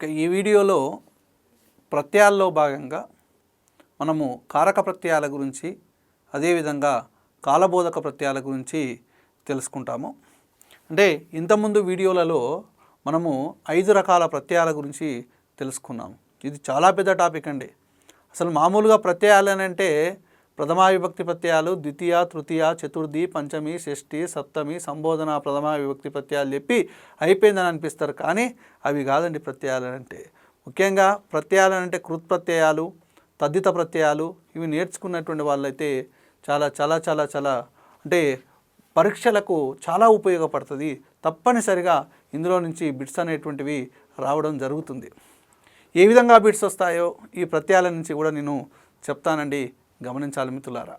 Okay, ఈ వీడియోలో ప్రత్యయాల్లో భాగంగా మనము కారక ప్రత్యయాల గురించి అదేవిధంగా కాలబోధక ప్రత్యయాల గురించి తెలుసుకుంటాము. అంటే ఇంతకుముందు వీడియోలలో మనము 5 రకాల ప్రత్యయాల గురించి తెలుసుకున్నాము. ఇది చాలా పెద్ద టాపిక్ అండి. అసలు మామూలుగా ప్రత్యయాలు అని అంటే ప్రథమా విభక్తి ప్రత్యయాలు, ద్వితీయ, తృతీయ, చతుర్థి, పంచమి, షష్ఠి, సప్తమి, సంబోధన ప్రథమా విభక్తి ప్రత్యయాలు చెప్పి అయిపోయిందని అనిపిస్తారు. కానీ అవి కాదండి ప్రత్యయాలు అంటే. ముఖ్యంగా ప్రత్యయాలు అంటే కృత్ ప్రత్యయాలు, తద్దిత ప్రత్యయాలు ఇవి నేర్చుకున్నటువంటి వాళ్ళైతే చాలా చాలా చాలా చాలా అంటే పరీక్షలకు చాలా ఉపయోగపడుతుంది. తప్పనిసరిగా ఇందులో నుంచి బిట్స్ అనేటువంటివి రావడం జరుగుతుంది. ఏ విధంగా బిట్స్ వస్తాయో ఈ ప్రత్యయాల నుంచి కూడా నేను చెప్తానండి, గమనించాలి మిత్రులారా.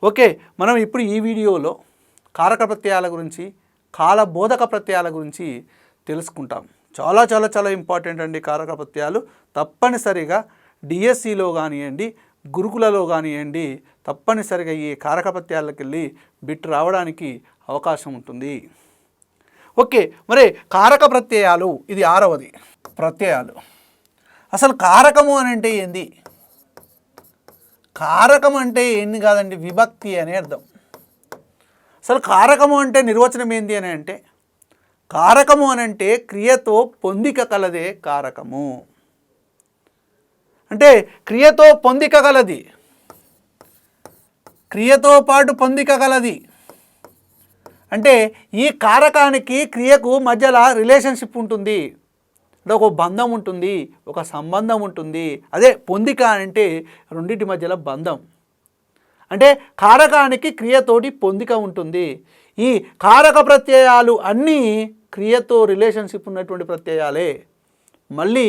ఓకే, మనం ఇప్పుడు ఈ వీడియోలో కారక ప్రత్యయాల గురించి, కాలబోధక ప్రత్యయాల గురించి తెలుసుకుంటాం. చాలా చాలా చాలా ఇంపార్టెంట్ అండి కారక ప్రత్యయాలు. తప్పనిసరిగా డిఎస్సిలో కానివ్వండి, గురుకులలో కానివ్వండి, తప్పనిసరిగా ఈ కారక ప్రత్యయాలకు వెళ్ళి బిట్ రావడానికి అవకాశం ఉంటుంది. ఓకే, మరి కారక ప్రత్యయాలు ఇది 6వది ప్రత్యయాలు. అసలు కారకము అని అంటే ఏంది? కారకం అంటే ఏంది కాదండి, విభక్తి అనే అర్థం. అసలు కారకము అంటే నిర్వచనం ఏంది అని అంటే, కారకము అని అంటే క్రియతో పొందిక కలదే కారకము. అంటే క్రియతో పొందిక గలది, క్రియతో పాటు పొందిక గలది. అంటే ఈ కారకానికి క్రియకు మధ్యలో రిలేషన్షిప్ ఉంటుంది, అంటే ఒక బంధం ఉంటుంది, ఒక సంబంధం ఉంటుంది. అదే పొందిక అంటే రెండింటి మధ్యలో బంధం. అంటే కారకానికి క్రియతోటి పొందిక ఉంటుంది. ఈ కారక ప్రత్యయాలు అన్నీ క్రియతో రిలేషన్షిప్ ఉన్నటువంటి ప్రత్యయాలే. మళ్ళీ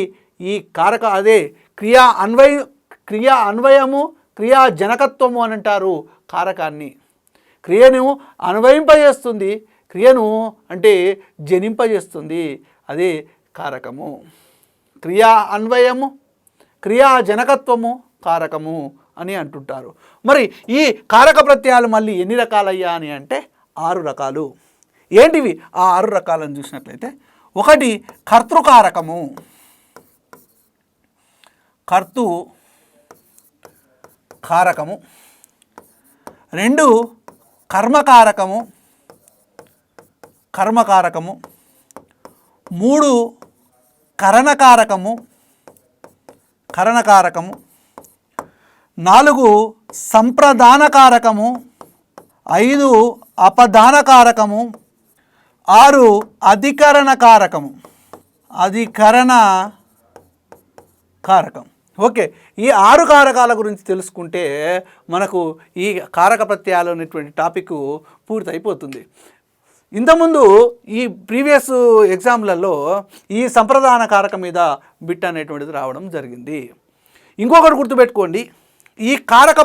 ఈ కారక అదే క్రియా అన్వయము, క్రియా జనకత్వము అని అంటారు కారకాన్ని. క్రియను అన్వయింపజేస్తుంది, క్రియను అంటే జనింపజేస్తుంది, అదే కారకము. క్రియా అన్వయము, క్రియా జనకత్వము కారకము అని అంటుంటారు. మరి ఈ కారక ప్రత్యయాలు మళ్ళీ ఎన్ని రకాలయ్యా అని అంటే 6 రకాలు. ఏంటివి ఆ 6 రకాలను చూసినట్లయితే, ఒకటి కర్తృకారకము, కర్తు కారకము. 2 కర్మకారకము, కర్మకారకము. 3 కరణకారకము, కరణకారకము. 4 సంప్రదానకారకము. 5 అపదానకారకము. 6 అధికరణ కారకము, అధికరణ కారకం. ఓకే, ఈ 6 కారకాల గురించి తెలుసుకుంటే మనకు ఈ కారక ప్రత్యయాలు అనేటువంటి టాపిక్ పూర్తయిపోతుంది. ఇంతకుముందు ఈ ప్రీవియస్ ఎగ్జామ్లలో ఈ సంప్రదాన కారకం మీద బిట్ అనేటువంటిది రావడం జరిగింది. ఇంకొకటి గుర్తుపెట్టుకోండి, ఈ కారక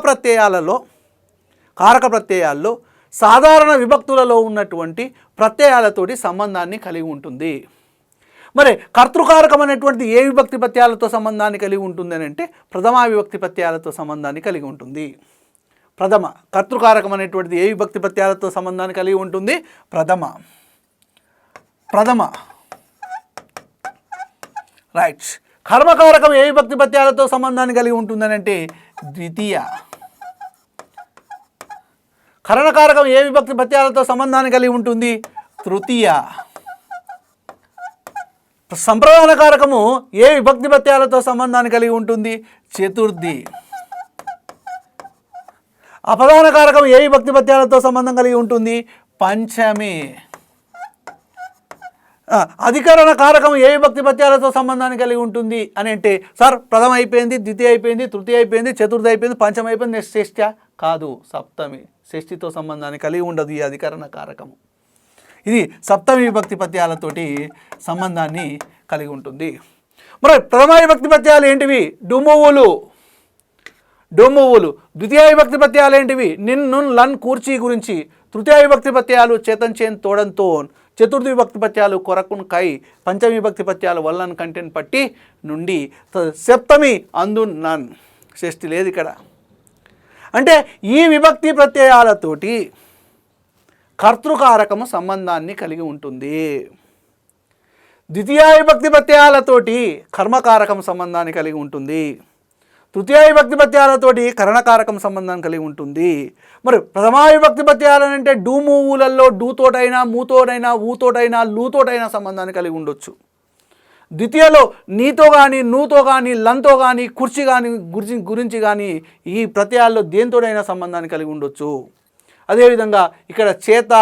ప్రత్యయాల్లో సాధారణ విభక్తులలో ఉన్నటువంటి ప్రత్యయాలతోటి సంబంధాన్ని కలిగి ఉంటుంది. మరి కర్తృకారకం అనేటువంటిది ఏ విభక్తి ప్రత్యయాలతో సంబంధాన్ని కలిగి ఉంటుంది అని అంటే ప్రథమా విభక్తి ప్రత్యయాలతో సంబంధాన్ని కలిగి ఉంటుంది. ప్రథమ కర్తృకారకం అనేటువంటిది ఏ విభక్తి ప్రత్యయాలతో సంబంధాన్ని కలిగి ఉంటుంది? ప్రథమ. రైట్. కర్మకారకం ఏ విభక్తి ప్రత్యయాలతో సంబంధాన్ని కలిగి ఉంటుందని అంటే ద్వితీయ. కరణకారకం ఏ విభక్తి ప్రత్యయాలతో సంబంధాన్ని కలిగి ఉంటుంది? తృతీయ. సంప్రదాన కారకము ఏ విభక్తి ప్రత్యయాలతో సంబంధాన్ని కలిగి ఉంటుంది? చతుర్థి. అపదాన కారకం ఏ విభక్తి ప్రత్యయాలతో సంబంధం కలిగి ఉంటుంది? పంచమి. అధికరణ కారకం ఏ విభక్తి ప్రత్యయాలతో సంబంధాన్ని కలిగి ఉంటుంది అని అంటే, సార్ ప్రథమ అయిపోయింది, ద్వితీయ అయిపోయింది, తృతీయ అయిపోయింది, చతుర్థి అయిపోయింది, పంచమి అయిపోయింది, నెక్స్ట్ షష్ఠ కాదు, సప్తమి. షష్ఠితో సంబంధాన్ని కలిగి ఉండదు ఈ అధికరణ కారకము. ఇది సప్తమి విభక్తి ప్రత్యయాలతోటి సంబంధాన్ని కలిగి ఉంటుంది. మరి ప్రథమ విభక్తి ప్రత్యయాలు ఏంటివి? డుమువులు. ద్వితీయ విభక్తి ప్రత్యయాలు ఏంటివి? నిన్, నున్, లన్, కూర్చి గురించి. తృతీయ విభక్తి ప్రత్యయాలు చేతన్, చేన్, తోడన్, తోన్. చతుర్థి విభక్తి ప్రత్యయాలు కొరకున్, కై. పంచమి విభక్తి ప్రత్యయాలు వల్లన్, కంటెన్, పట్టి, నుండి. సప్తమి అందు, నన్. షష్ఠి లేదు ఇక్కడ. అంటే ఈ విభక్తి ప్రత్యయాలతోటి కర్తృకారకము సంబంధాన్ని కలిగి ఉంటుంది. ద్వితీయ విభక్తి ప్రత్యయాలతోటి కర్మకారకం సంబంధాన్ని కలిగి ఉంటుంది. తృతీయ విభక్తి ప్రత్యయాలతోటి కరణకారకం సంబంధాన్ని కలిగి ఉంటుంది. మరి ప్రథమా విభక్తి ప్రత్యయాలు అంటే డూ మూవులలో డూతోటైనా మూతోటైనా ఊతోటైనా లూతోటైనా సంబంధాన్ని కలిగి ఉండొచ్చు. ద్వితీయలో నీతో కానీ నూతో కానీ లంతో కానీ కుర్చీ కానీ గురించి కానీ ఈ ప్రత్యయాల్లో దేనితోడైనా సంబంధాన్ని కలిగి ఉండొచ్చు. అదేవిధంగా ఇక్కడ చేత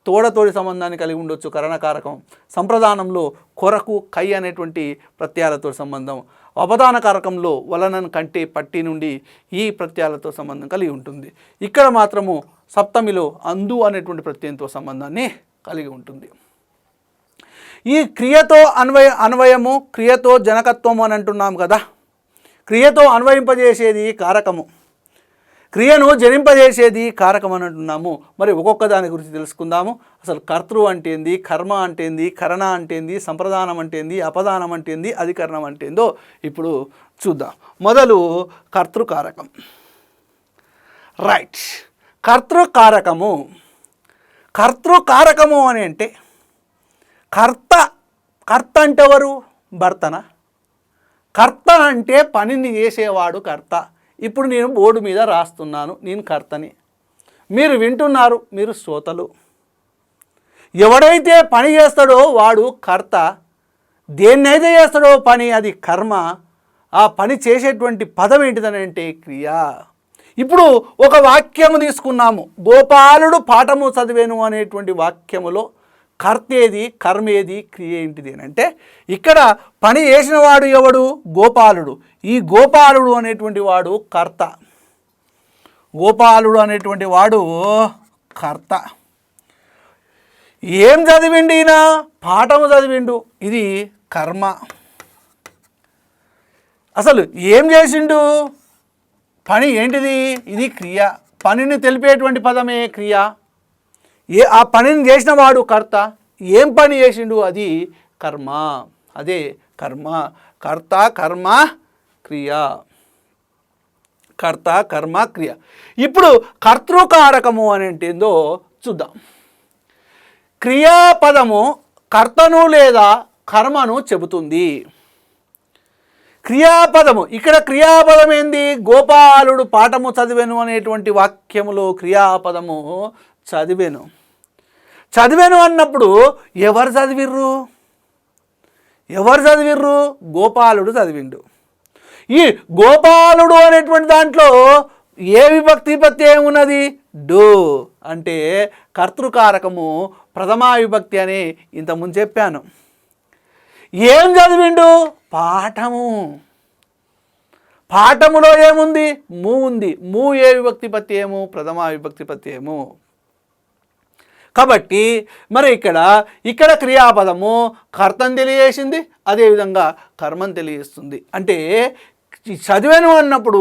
తోడతోడి సంబంధాన్ని కలిగి ఉండొచ్చు కరణకారకం. సంప్రదానంలో కొరకు కై అనేటువంటి ప్రత్యయాలతో సంబంధం. అవధాన కారకంలో వలనన్ కంటే పట్టి నుండి ఈ ప్రత్యయాలతో సంబంధం కలిగి ఉంటుంది. ఇక్కడ మాత్రము సప్తమిలో అందు అనేటువంటి ప్రత్యయంతో సంబంధాన్ని కలిగి ఉంటుంది. ఈ క్రియతో అన్వయము క్రియతో జనకత్వము అని అంటున్నాం కదా. క్రియతో అన్వయింపజేసేది కారకము, క్రియను జనింపజేసేది కారకం అని అంటున్నాము. మరి ఒక్కొక్క దాని గురించి తెలుసుకుందాము. అసలు కర్తృ అంటేంది, కర్మ అంటేంది, కరణ అంటేంది, సంప్రదానం అంటేంది, అపదానం అంటేంది, అధికరణం అంటేందో ఇప్పుడు చూద్దాం. మొదలు కర్తృకారకం. రైట్, కర్తృకారకము. కర్తృకారకము అని అంటే కర్త అంటే ఎవరు? భర్తన. కర్త అంటే పనిని చేసేవాడు కర్త. ఇప్పుడు నేను బోర్డు మీద రాస్తున్నాను, నేను కర్తని. మీరు వింటున్నారు, మీరు శ్రోతలు. ఎవడైతే పని చేస్తాడో వాడు కర్త. దేన్నైతే చేస్తాడో పని అది కర్మ. ఆ పని చేసేటువంటి పదం ఏంటిదని అంటే క్రియ. ఇప్పుడు ఒక వాక్యము తీసుకున్నాము, గోపాలుడు పాఠము చదివేను అనేటువంటి వాక్యములో కర్తేది, కర్మేది, క్రియ ఏంటిది అని అంటే ఇక్కడ పని చేసిన వాడు ఎవడు? గోపాలుడు. ఈ గోపాలుడు అనేటువంటి వాడు కర్త. గోపాలుడు అనేటువంటి వాడు కర్త. ఏం చదివిండు ఈయన? పాఠము చదివిండు. ఇది కర్మ. అసలు ఏం చేసిండు? పని ఏంటిది? ఇది క్రియ. పనిని తెలిపేటువంటి పదమే క్రియ. ఆ పనిని చేసిన వాడు కర్త. ఏం పని చేసిండు? అది కర్మ. అదే కర్మ. కర్త, కర్మ, క్రియ. కర్త, కర్మ, క్రియ. ఇప్పుడు కర్తృకారకము అని ఏంటో చూద్దాం. క్రియాపదము కర్తను లేదా కర్మను చెబుతుంది. క్రియాపదము ఇక్కడ క్రియాపదం ఏంది? గోపాలుడు పాఠము చదివెను అనేటువంటి వాక్యములో క్రియాపదము చదివెను. చదివాను అన్నప్పుడు ఎవరు చదివిర్రు? గోపాలుడు చదివిండు. ఈ గోపాలుడు అనేటువంటి దాంట్లో ఏ విభక్తి ప్రత్యయం ఉన్నది? డో. అంటే కర్తృకారకము ప్రథమా విభక్తి అని ఇంతకుముందు చెప్పాను. ఏం చదివిండు? పాఠము. పాఠములో ఏముంది? మూ ఉంది. మూ ఏ విభక్తి ప్రత్యయము? ప్రథమా విభక్తి ప్రత్యయము. కాబట్టి మరి ఇక్కడ క్రియాపదము కర్తను తెలియజేసింది, అదేవిధంగా కర్మను తెలియజేస్తుంది. అంటే చదివాను అన్నప్పుడు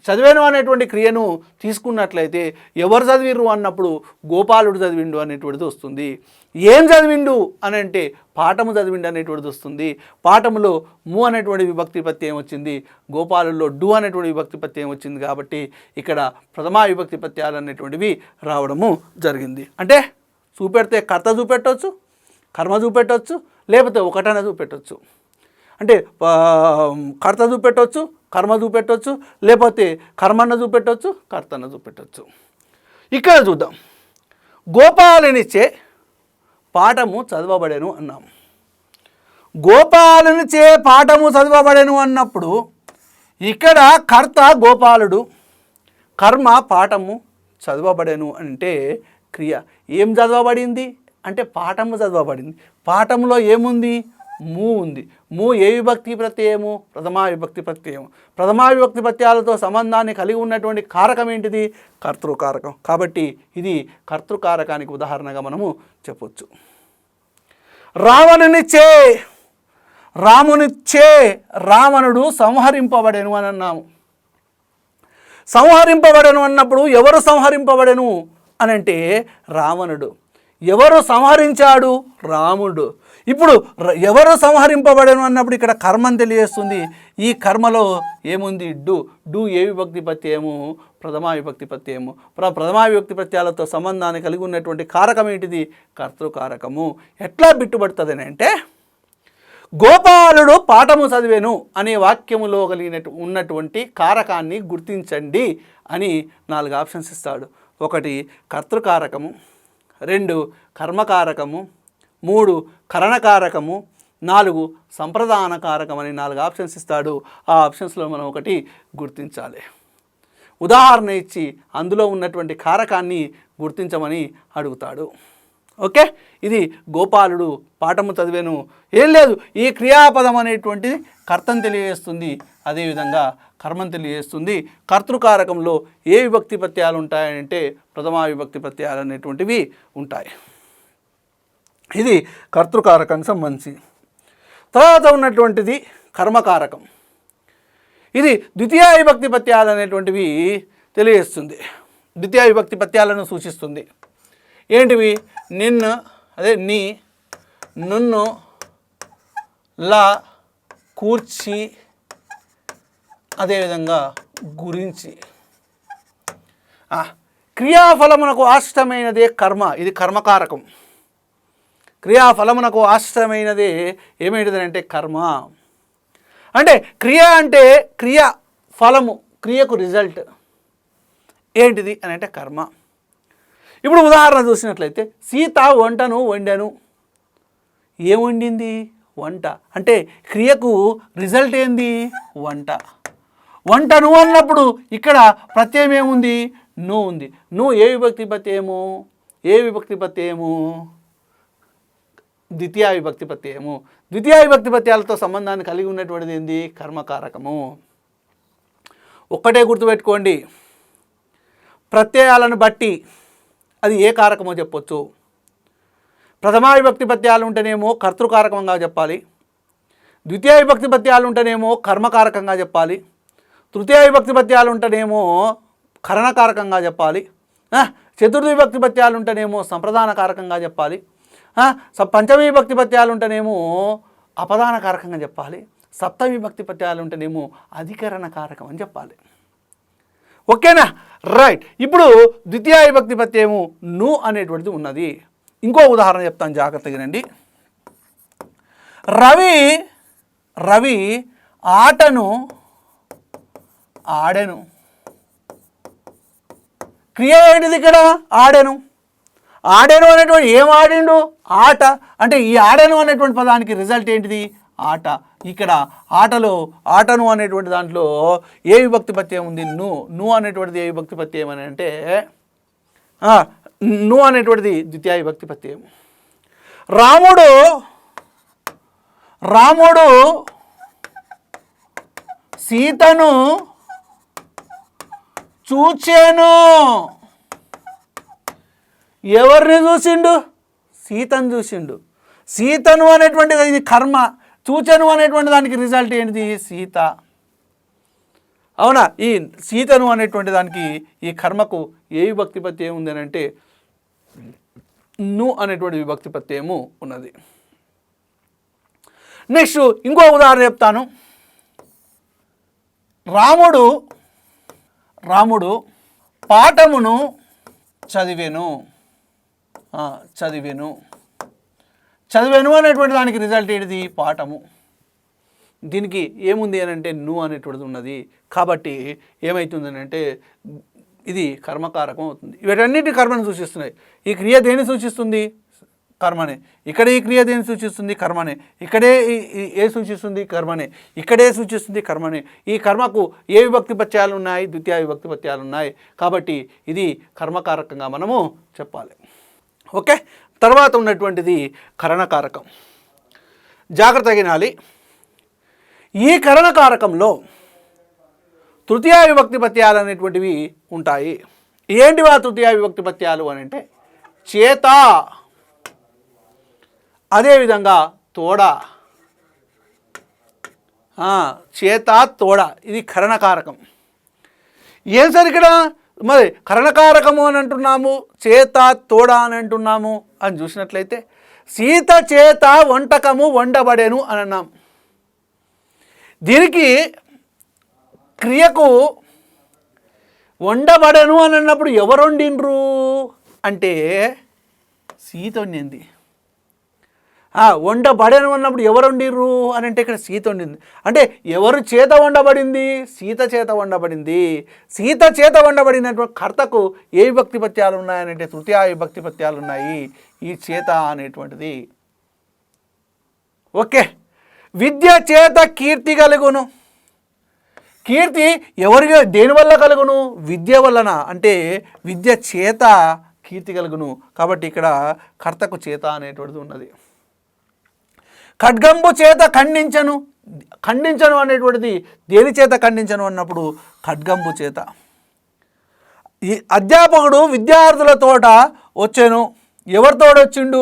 చదివాను అనేటువంటి క్రియను తీసుకున్నట్లయితే ఎవరు చదివిర్రు అన్నప్పుడు గోపాలుడు చదివిండు అనేటువంటిది వస్తుంది. ఏం చదివిండు అని అంటే పాఠము చదివిండు అనేటువంటిది వస్తుంది. పాఠములో ము అనేటువంటి విభక్తి ప్రత్యయం వచ్చింది, గోపాలుల్లో డు అనేటువంటి విభక్తి ప్రత్యయం వచ్చింది. కాబట్టి ఇక్కడ ప్రథమా విభక్తి ప్రత్యయాలు అనేటువంటివి రావడము జరిగింది. అంటే చూపెడితే కర్త చూపెట్టవచ్చు, కర్మ చూపెట్టవచ్చు, లేకపోతే ఒకటన చూపెట్టవచ్చు. అంటే కర్త చూపెట్టవచ్చు, కర్మ చూపెట్టవచ్చు, లేకపోతే కర్మన్న చూపెట్టవచ్చు, కర్తన్న చూపెట్టవచ్చు. ఇక్కడ చూద్దాం. గోపాలునిచే పాఠము చదవబడెను అన్నాము. గోపాలునిచే పాఠము చదవబడెను అన్నప్పుడు ఇక్కడ కర్త గోపాలుడు, కర్మ పాఠము చదవబడెను అంటే క్రియ. ఏం చదవబడింది అంటే పాఠము చదవబడింది. పాఠంలో ఏముంది? మూ ఉంది. మూ ఏ విభక్తి ప్రత్యయము? ప్రథమా విభక్తి ప్రత్యయము. ప్రథమా విభక్తి ప్రత్యయాలతో సంబంధాన్ని కలిగి ఉన్నటువంటి కారకం ఏంటిది? కర్తృకారకం. కాబట్టి ఇది కర్తృకారకానికి ఉదాహరణగా మనము చెప్పొచ్చు. రామునిచే రావణుడు సంహరింపబడెను అని అన్నాము. సంహరింపబడెను అన్నప్పుడు ఎవరు సంహరింపబడెను అని అంటే రావణుడు. ఎవరు సంహరించాడు? రాముడు. ఇప్పుడు ఎవరు సంహరింపబడను అన్నప్పుడు ఇక్కడ కర్మని తెలియజేస్తుంది. ఈ కర్మలో ఏముంది? డు ఏ విభక్తి ప్రత్యయము? ప్రథమా విభక్తి ప్రత్యయము. ప్రథమా విభక్తి ప్రత్యయాలతో సంబంధాన్ని కలిగి ఉన్నటువంటి కారకం ఏంటిది? కర్తృకారకము. ఎట్లా బిట్టుబడుతుంది అంటే, గోపాలుడు పాఠము చదివేను అనే వాక్యములో ఉన్నటువంటి కారకాన్ని గుర్తించండి అని 4 ఆప్షన్స్ ఇస్తాడు. 1 కర్తృకారకము, 2 కర్మకారకము, 3 కరణకారకము, 4 సంప్రదాన కారకం అని 4 ఆప్షన్స్ ఇస్తాడు. ఆ ఆప్షన్స్లో మనం ఒకటి గుర్తించాలి. ఉదాహరణ ఇచ్చి అందులో ఉన్నటువంటి కారకాన్ని గుర్తించమని అడుగుతాడు. ఓకే, ఇది గోపాలుడు పాఠము చదివేను. ఏం లేదు, ఈ క్రియాపదం అనేటువంటిది కర్తను తెలియజేస్తుంది, అదేవిధంగా కర్మను తెలియజేస్తుంది. కర్తృకారకంలో ఏ విభక్తి ప్రత్యయాలు ఉంటాయంటే ప్రథమా విభక్తి ప్రత్యయాలు అనేటువంటివి ఉంటాయి. ఇది కర్తృకారకానికి సంబంధించి. తర్వాత ఉన్నటువంటిది కర్మకారకం. ఇది ద్వితీయ విభక్తి ప్రత్యయాలు అనేటువంటివి తెలియజేస్తుంది, ద్వితీయ విభక్తి ప్రత్యయాలను సూచిస్తుంది. ఏంటివి? నిన్ను, అదే నీ, నున్ను, లా, కూర్చి, అదేవిధంగా గురించి. క్రియాఫలమునకు ఆశ్రితమైనదే కర్మ, ఇది కర్మకారకం. క్రియాఫలమునకు ఆశ్రితమైనదే ఏమేంటిదంటే కర్మ. అంటే క్రియ అంటే క్రియ ఫలము, క్రియకు రిజల్ట్ ఏంటిది అని అంటే కర్మ. ఇప్పుడు ఉదాహరణ చూసినట్లయితే సీత వంటను వండాను. ఏం వండింది? వంట. అంటే క్రియకు రిజల్ట్ ఏంది? వంట. వంటను అన్నప్పుడు ఇక్కడ ప్రత్యయం ఏముంది? ను ఉంది. ను ఏ విభక్తి ప్రత్యయము? ఏ విభక్తి ప్రత్యయము? ద్వితీయ విభక్తి ప్రత్యయము. ద్వితీయ విభక్తి ప్రత్యయాలతో సంబంధాన్ని కలిగి ఉన్నటువంటిది ఏంది? కర్మకారకము. ఒక్కటే గుర్తుపెట్టుకోండి, ప్రత్యయాలను బట్టి అది ఏ కారకమో చెప్పొచ్చు. ప్రథమా విభక్తి ప్రత్యయాలు ఉంటేనేమో కర్తృకారకంగా చెప్పాలి, ద్వితీయ విభక్తి ప్రత్యయాలు ఉంటేనేమో కర్మకారకంగా చెప్పాలి, తృతీయ విభక్తి ప్రత్యయాలు ఉంటేనేమో కరణకారకంగా చెప్పాలి, చతుర్థ విభక్తి ప్రత్యయాలు ఉంటేనేమో సంప్రదాన కారకంగా చెప్పాలి, పంచమ విభక్తి ప్రత్యయాలు ఉంటేనేమో అపదాన కారకంగా చెప్పాలి, సప్తమ విభక్తి ప్రత్యయాలు ఉంటేనేమో అధికరణ కారకం అని చెప్పాలి. ఓకేనా? రైట్. ఇప్పుడు ద్వితీయ విభక్తి ప్రత్యయము ను అనేటువంటిది ఉన్నది. ఇంకో ఉదాహరణ చెప్తాను, జాగ్రత్తగా రండి. రవి ఆటను ఆడెను. క్రియ ఏంటిది ఇక్కడ? ఆడెను. ఆడెను అనేటువంటి ఏం ఆడిండు? ఆట. అంటే ఈ ఆడెను అనేటువంటి పదానికి రిజల్ట్ ఏంటిది? ఆట. ఇక్కడ ఆటలో ఆటను అనేటువంటి దాంట్లో ఏ విభక్తి ప్రత్యయం ఉంది? ను అనేటువంటిది ఏ విభక్తి ప్రత్యయం అని అంటే ను అనేటువంటిది ద్వితీయ విభక్తి ప్రత్యయం. రాముడు సీతను చూచెను. ఎవరిని చూసిండు? సీతను చూసిండు. సీతను అనేటువంటిది ఇది కర్మ, చూచెను అనేటువంటి దానికి రిజల్ట్ ఏంటిది? సీత. అవునా? ఈ సీతను అనేటువంటి దానికి ఈ కర్మకు ఏ విభక్తి ప్రత్యయం ఉంది అని అంటే ను అనేటువంటి విభక్తి ప్రత్యయము ఉన్నది. నెక్స్ట్ ఇంకో ఉదాహరణ చెప్తాను. రాముడు పాఠమును చదివెను అనేటువంటి దానికి రిజల్ట్ ఏంటిది? పాఠము. దీనికి ఏముంది అని అంటే ను అనేటువంటిది ఉన్నది. కాబట్టి ఏమవుతుంది అంటే ఇది కర్మకారకం అవుతుంది. వీటన్నిటి కర్మను సూచిస్తున్నాయి. ఈ క్రియ దేన్ని సూచిస్తుంది? కర్మనే. ఇక్కడ ఈ క్రియ దేన్ని సూచిస్తుంది? కర్మనే. ఇక్కడే ఏ సూచిస్తుంది? కర్మనే. ఇక్కడే సూచిస్తుంది? కర్మనే. ఈ కర్మకు ఏ విభక్తి ప్రత్యయాలు ఉన్నాయి? ద్వితీయ విభక్తి ప్రత్యయాలు ఉన్నాయి. కాబట్టి ఇది కర్మకారకంగా మనము చెప్పాలి. ఓకే. తర్వాత ఉన్నటువంటిది కరణకారకం. జాగ్రత్తగా వినాలి. ఈ కరణకారకంలో తృతీయ విభక్తి ప్రత్యయాలు అనేటువంటివి ఉంటాయి. ఏంటివా తృతీయ విభక్తి ప్రత్యయాలు అని అంటే చేత, అదేవిధంగా తోడ. చేత, తోడ ఇది కరణకారకం. ఏం సార్ ఇక్కడ మరి కరణకారకము అని అంటున్నాము, చేత తోడ అని అంటున్నాము అని చూసినట్లయితే సీత చేత వంటకము వండబడెను అని అన్నాం. దీనికి క్రియకు వండబడెను అని అన్నప్పుడు ఎవరు వండిండ్రు అంటే సీత వండింది. వండబడెను అన్నప్పుడు ఎవరు వండిర్రు అని అంటే ఇక్కడ సీత వండింది. అంటే ఎవరు చేత వండబడింది? సీత చేత వండబడింది. సీత చేత వండబడినటువంటి కర్తకు ఏ విభక్తి ప్రత్యయాలు ఉన్నాయనంటే తృతీయ విభక్తి ప్రత్యయాలు ఉన్నాయి ఈ చేత అనేటువంటిది. ఓకే. విద్య చేత కీర్తి కలుగును. కీర్తి ఎవరికి దేనివల్ల కలుగును? విద్య వలన. అంటే విద్య చేత కీర్తి కలుగును. కాబట్టి ఇక్కడ కర్తకు చేత అనేటువంటిది ఉన్నది. ఖడ్గంబు చేత ఖండించను. ఖండించను అనేటువంటిది దేని చేత ఖండించను అన్నప్పుడు ఖడ్గంబు చేత. ఈ అధ్యాపకుడు విద్యార్థులతోట వచ్చాను. ఎవరితోడ వచ్చిండు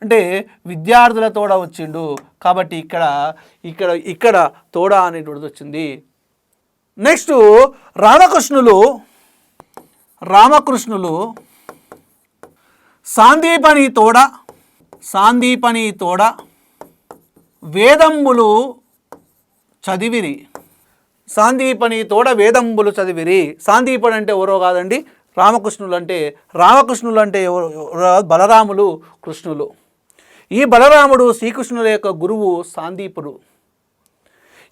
అంటే విద్యార్థులతోడ వచ్చిండు. కాబట్టి ఇక్కడ ఇక్కడ ఇక్కడ తోడ అనేటువంటిది వచ్చింది. నెక్స్ట్ రామకృష్ణులు సాందీపని తోడ వేదంబులు చదివిరి. సాందీపని తోడ వేదంబులు చదివిరి. సాందీపని అంటే ఎవరో కాదండి, రామకృష్ణులు అంటే ఎవరు? బలరాములు, కృష్ణులు. ఈ బలరాముడు శ్రీకృష్ణుల యొక్క గురువు సాందీపుడు.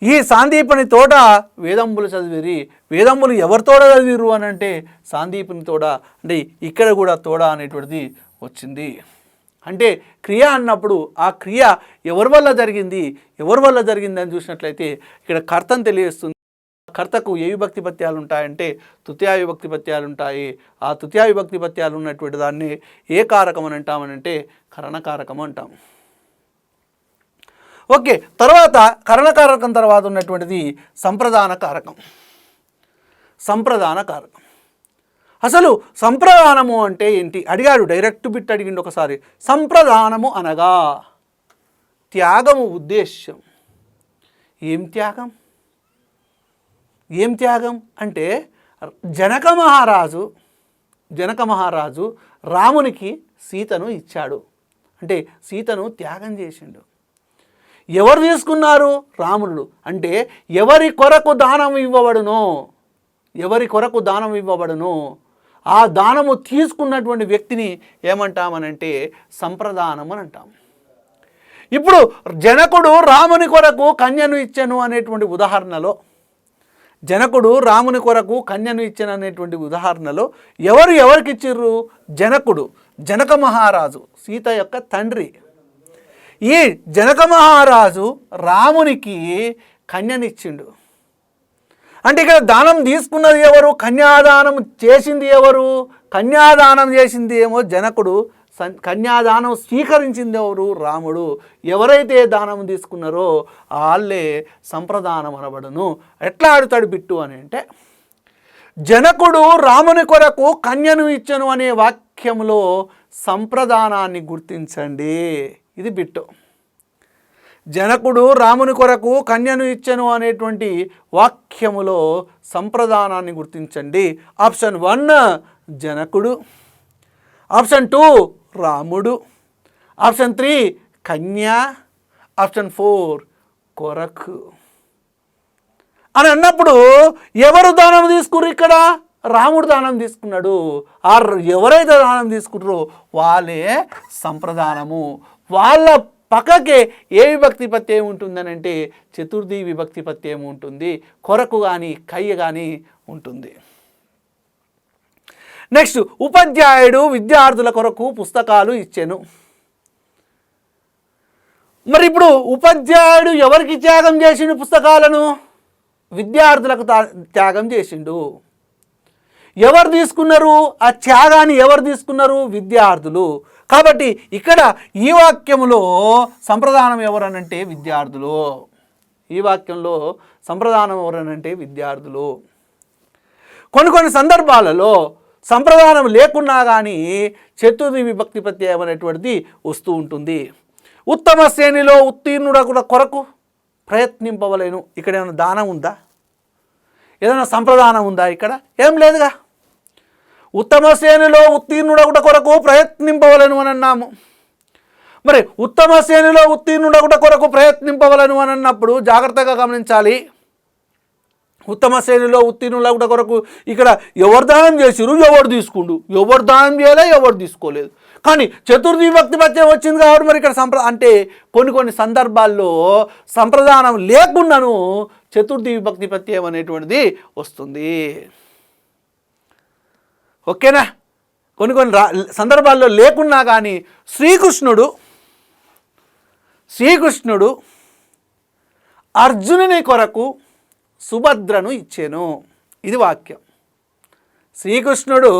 ఈ సాందీపని తోట వేదంబులు చదివిరి. వేదంబులు ఎవరితోడ చదివిరు అని అంటే సాందీపని తోడ. అంటే ఇక్కడ కూడా తోడ అనేటువంటిది వచ్చింది. అంటే క్రియ అన్నప్పుడు ఆ క్రియ ఎవరి వల్ల జరిగింది అని చూసినట్లయితే ఇక్కడ కర్తను తెలియజేస్తుంది. కర్తకు ఏ విభక్తి ప్రత్యయాలు ఉంటాయంటే తృతీయ విభక్తి ప్రత్యయాలు ఉంటాయి. ఆ తృతీయ విభక్తి ప్రత్యయాలు ఉన్నటువంటి దాన్ని ఏ కారకం అని అంటామనంటే కరణకారకం అంటాం. ఓకే. తర్వాత కరణకారకం తర్వాత ఉన్నటువంటిది సంప్రదాన కారకం. అసలు సంప్రదానము అంటే ఏంటి అడిగాడు, డైరెక్ట్ బిట్ అడిగిండు ఒకసారి. సంప్రదానము అనగా త్యాగము ఉద్దేశ్యం. ఏం త్యాగం అంటే జనక మహారాజు రామునికి సీతను ఇచ్చాడు. అంటే సీతను త్యాగం చేసిండు. ఎవరు తీసుకున్నారు? రాముడు. అంటే ఎవరి కొరకు దానం ఇవ్వబడునో ఆ దానము తీసుకున్నటువంటి వ్యక్తిని ఏమంటామనంటే సంప్రదానం అని అంటాం. ఇప్పుడు జనకుడు రాముని కొరకు కన్యను ఇచ్చను అనేటువంటి ఉదాహరణలో ఎవరికి ఇచ్చిర్రు? జనక మహారాజు, సీత యొక్క తండ్రి. ఈ జనక మహారాజు రామునికి కన్యనిచ్చిండు. అంటే ఇక్కడ దానం తీసుకున్నది ఎవరు? కన్యాదానం చేసింది ఎవరు? కన్యాదానం చేసింది ఏమో జనకుడు, కన్యాదానం స్వీకరించింది ఎవరు? రాముడు. ఎవరైతే దానం తీసుకున్నారో వాళ్ళే సంప్రదానం అనబడును. ఎట్లా ఆడుతాడు బిట్టు అని అంటే జనకుడు రాముని కొరకు కన్యను ఇచ్చను అనే వాక్యంలో సంప్రదానాన్ని గుర్తించండి. ఇది బిట్టు. జనకుడు రాముని కొరకు కన్యను ఇచ్చను అనేటువంటి వాక్యములో సంప్రదానాన్ని గుర్తించండి. ఆప్షన్ 1 జనకుడు, ఆప్షన్ 2 రాముడు, ఆప్షన్ 3 కన్య, ఆప్షన్ 4 కొరకు అని అన్నప్పుడు ఎవరు దానం తీసుకున్నారు? ఇక్కడ రాముడు దానం తీసుకున్నాడు. ఎవరైతే దానం తీసుకున్నారో వాళ్ళే సంప్రదానము. వాళ్ళ పక్కకే ఏ విభక్తి ప్రత్యయం ఉంటుందని అంటే చతుర్థి విభక్తి ప్రత్యయం ఉంటుంది. కొరకు కానీ కయ్య కానీ ఉంటుంది. నెక్స్ట్ ఉపాధ్యాయుడు విద్యార్థుల కొరకు పుస్తకాలు ఇచ్చెను. మరి ఇప్పుడు ఉపాధ్యాయుడు ఎవరికి త్యాగం చేసిండు? పుస్తకాలను విద్యార్థులకు త్యాగం చేసిండు. ఎవరు తీసుకున్నారు? ఆ త్యాగాన్ని ఎవరు తీసుకున్నారు? విద్యార్థులు. కాబట్టి ఇక్కడ ఈ వాక్యంలో సంప్రదానం ఎవరనంటే విద్యార్థులు. కొన్ని సందర్భాలలో సంప్రదానం లేకున్నా కానీ చతుర్థి విభక్తి ప్రత్యయం అనేటువంటిది వస్తూ ఉంటుంది. ఉత్తమ శ్రేణిలో ఉత్తీర్ణుడు కొరకు ప్రయత్నింపవలేను. ఇక్కడ ఏమైనా దానం ఉందా? ఏదైనా సంప్రదానం ఉందా? ఇక్కడ ఏం లేదుగా. ఉత్తమ శ్రేణిలో ఉత్తీర్ణుడగుట కొరకు ప్రయత్నింపవలను అని అన్నాము. మరి ఉత్తమ శ్రేణిలో ఉత్తీర్ణుడగుట కొరకు ప్రయత్నింపవలను అని అన్నప్పుడు జాగ్రత్తగా గమనించాలి. ఉత్తమ శ్రేణిలో ఉత్తీర్ణులగుట కొరకు ఇక్కడ ఎవరు దానం చేసిరు, ఎవరు తీసుకుండు, ఎవరు దానం చేయలే, ఎవరు తీసుకోలేదు. కానీ చతుర్థి విభక్తి ప్రత్యయం వచ్చింది కాబట్టి మరి ఇక్కడ అంటే కొన్ని సందర్భాల్లో సంప్రదానం లేకుండాను చతుర్థి విభక్తి ప్రత్యయం అనేటువంటిది వస్తుంది. ఓకేనా? కొన్ని సందర్భాల్లో లేకున్నా కానీ శ్రీకృష్ణుడు అర్జునుని కొరకు సుభద్రను ఇచ్చెను. ఇది వాక్యం. శ్రీకృష్ణుడు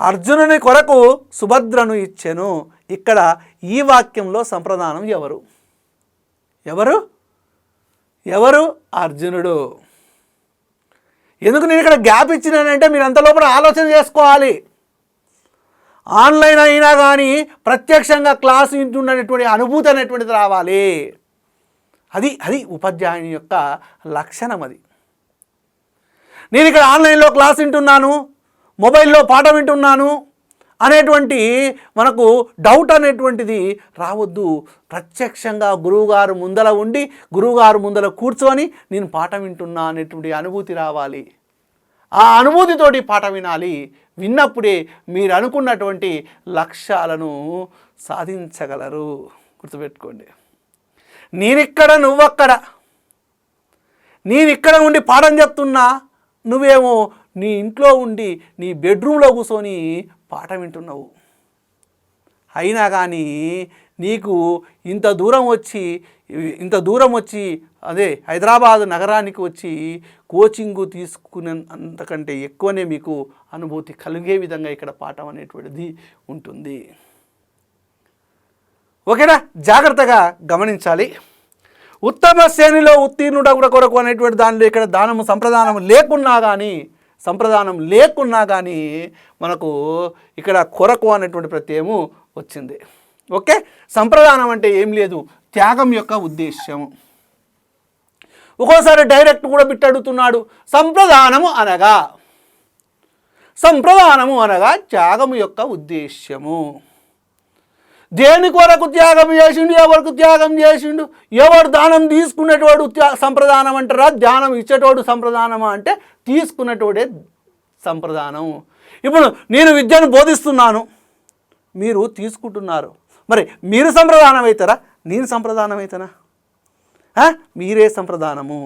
అర్జునుని కొరకు సుభద్రను ఇచ్చెను. ఇక్కడ ఈ వాక్యంలో సంప్రదానం ఎవరు? అర్జునుడు. ఎందుకు నేను ఇక్కడ గ్యాప్ ఇచ్చినానంటే మీరు అంత లోపల ఆలోచన చేసుకోవాలి. ఆన్లైన్ అయినా కానీ ప్రత్యక్షంగా క్లాసు వింటున్నటువంటి అనుభూతి అనేటువంటిది రావాలి. అది ఉపాధ్యాయుని యొక్క లక్షణం. అది నేను ఇక్కడ ఆన్లైన్లో క్లాస్ వింటున్నాను, మొబైల్లో పాఠం వింటున్నాను అనేటువంటి మనకు డౌట్ అనేటువంటిది రావద్దు. ప్రత్యక్షంగా గురువుగారు ముందల ఉండి గురువుగారు ముందల కూర్చొని నేను పాఠం వింటున్నా అనేటువంటి అనుభూతి రావాలి. ఆ అనుభూతితోటి పాఠం వినాలి. విన్నప్పుడే మీరు అనుకున్నటువంటి లక్ష్యాలను సాధించగలరు. గుర్తుపెట్టుకోండి. నేనిక్కడ నువ్వక్కడ, నేనిక్కడ ఉండి పాఠం చెప్తున్నా, నువ్వేమో నీ ఇంట్లో ఉండి నీ బెడ్రూమ్లో కూర్చొని పాఠం వింటున్నావు. అయినా కానీ నీకు ఇంత దూరం వచ్చి అదే హైదరాబాద్ నగరానికి వచ్చి కోచింగు తీసుకునేంతకంటే ఎక్కువనే మీకు అనుభూతి కలిగే విధంగా ఇక్కడ పాఠం అనేటువంటిది ఉంటుంది. ఓకేనా? జాగ్రత్తగా గమనించాలి. ఉత్తమ శ్రేణిలో ఉత్తీర్ణుడగుట కొరకు అనేటువంటి దానిలో ఇక్కడ సంప్రదానం లేకున్నా కానీ మనకు ఇక్కడ కొరకు అనేటువంటి ప్రత్యయము వచ్చింది. ఓకే? సంప్రదానం అంటే ఏం లేదు, త్యాగం యొక్క ఉద్దేశ్యం. ఒక్కోసారి డైరెక్ట్ కూడా బిట్ అడుగుతున్నాడు. సంప్రదానము అనగా త్యాగము యొక్క ఉద్దేశ్యము. దేని కొరకు త్యాగం చేసిండు, ఎవరికి త్యాగం చేసిండు, ఎవరు దానం తీసుకునేటోడు సంప్రదానం అంటారా, ధ్యానం ఇచ్చేటోడు సంప్రదానమా అంటే తీసుకునేటోడే సంప్రదానం. ఇప్పుడు నేను విద్యను బోధిస్తున్నాను, మీరు తీసుకుంటున్నారు. మరి మీరు సంప్రదానం అవుతారా, నేను సంప్రదానం అవుతానా? మీరే సంప్రదానము.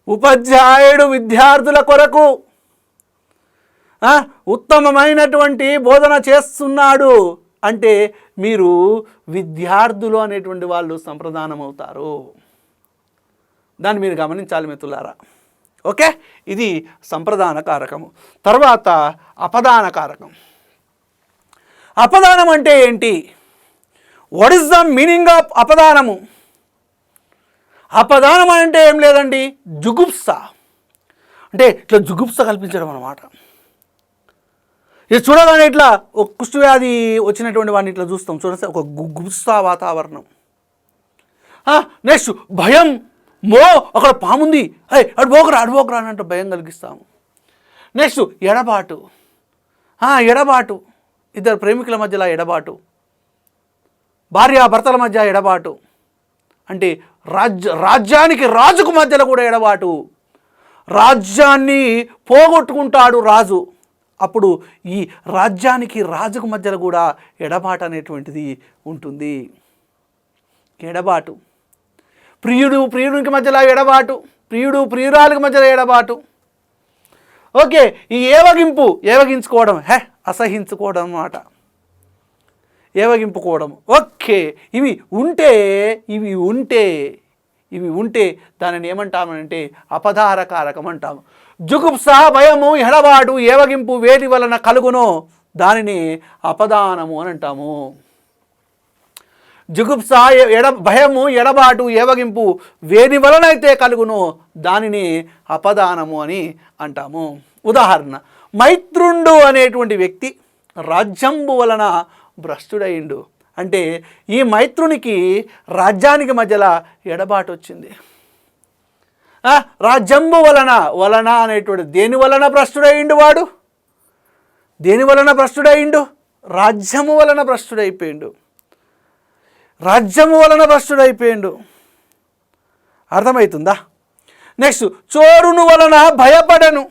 ఉపాధ్యాయుడు విద్యార్థుల కొరకు ఉత్తమమైనటువంటి బోధన చేస్తున్నాడు అంటే మీరు విద్యార్థులు అనేటువంటి వాళ్ళు సంప్రదానం అవుతారు. దాన్ని మీరు గమనించాలి మిత్రులారా. ఓకే? ఇది సంప్రదాన కారకము. తర్వాత అపదాన కారకం. అపదానం అంటే ఏంటి? What is the meaning of అపదానము? అపదానం అంటే ఏం లేదండి, జుగుప్స. అంటే ఇట్లా జుగుప్స కల్పించడం అన్నమాట. ఇది చూడగానే ఇట్లా ఒక కుష్ఠవ్యాధి వచ్చినటువంటి వాడిని ఇట్లా చూస్తాం చూడండి, ఒక గుప్సా వాతావరణం. నెక్స్ట్ భయం, అక్కడ పాముంది, అడుపోకరా అన్నట్టు భయం కలిగిస్తాము. నెక్స్ట్ ఎడబాటు. ఇద్దరు ప్రేమికుల మధ్యలో ఎడబాటు, భార్యాభర్తల మధ్య ఎడబాటు, అంటే రాజ్యానికి రాజుకు మధ్యలో కూడా ఎడబాటు. రాజ్యాన్ని పోగొట్టుకుంటాడు రాజు, అప్పుడు ఈ రాజ్యానికి రాజుకు మధ్యలో కూడా ఎడబాటు అనేటువంటిది ఉంటుంది. ఎడబాటు. ప్రియుడికి మధ్యలో ఎడబాటు, ప్రియురాలికి మధ్యలో ఎడబాటు. ఓకే? ఈ ఏవగించుకోవడం, అసహించుకోవడం అన్నమాట. ఏవగింపుకోవడం. ఓకే, ఇవి ఉంటే దానిని ఏమంటామంటే అపధార కారకం అంటాము. జుగుప్స, భయము, ఎడబాటు, ఏవగింపు వేటి వలన కలుగునో దానిని అపదానము అని అంటాము. జుగుప్స, భయము, ఎడబాటు, ఏవగింపు వేటి వలన అయితే కలుగునో దానిని అపదానము అని అంటాము. ఉదాహరణ, మైత్రుండు అనేటువంటి వ్యక్తి రాజ్యంబు వలన భ్రష్టుడయిండు. అంటే ఈ మైత్రునికి రాజ్యానికి మధ్యలో ఎడబాటు వచ్చింది. రాజ్యంబు వలన, వలన అనేటువంటి దేని వలన భ్రష్టుడయిండు వాడు? దేని వలన భ్రష్టుడయిండు? రాజ్యము వలన భ్రష్టుడైపోయిండు. రాజ్యము వలన భ్రష్టుడైపోయిండు. అర్థమవుతుందా? నెక్స్ట్, చోరును వలన భయపడను.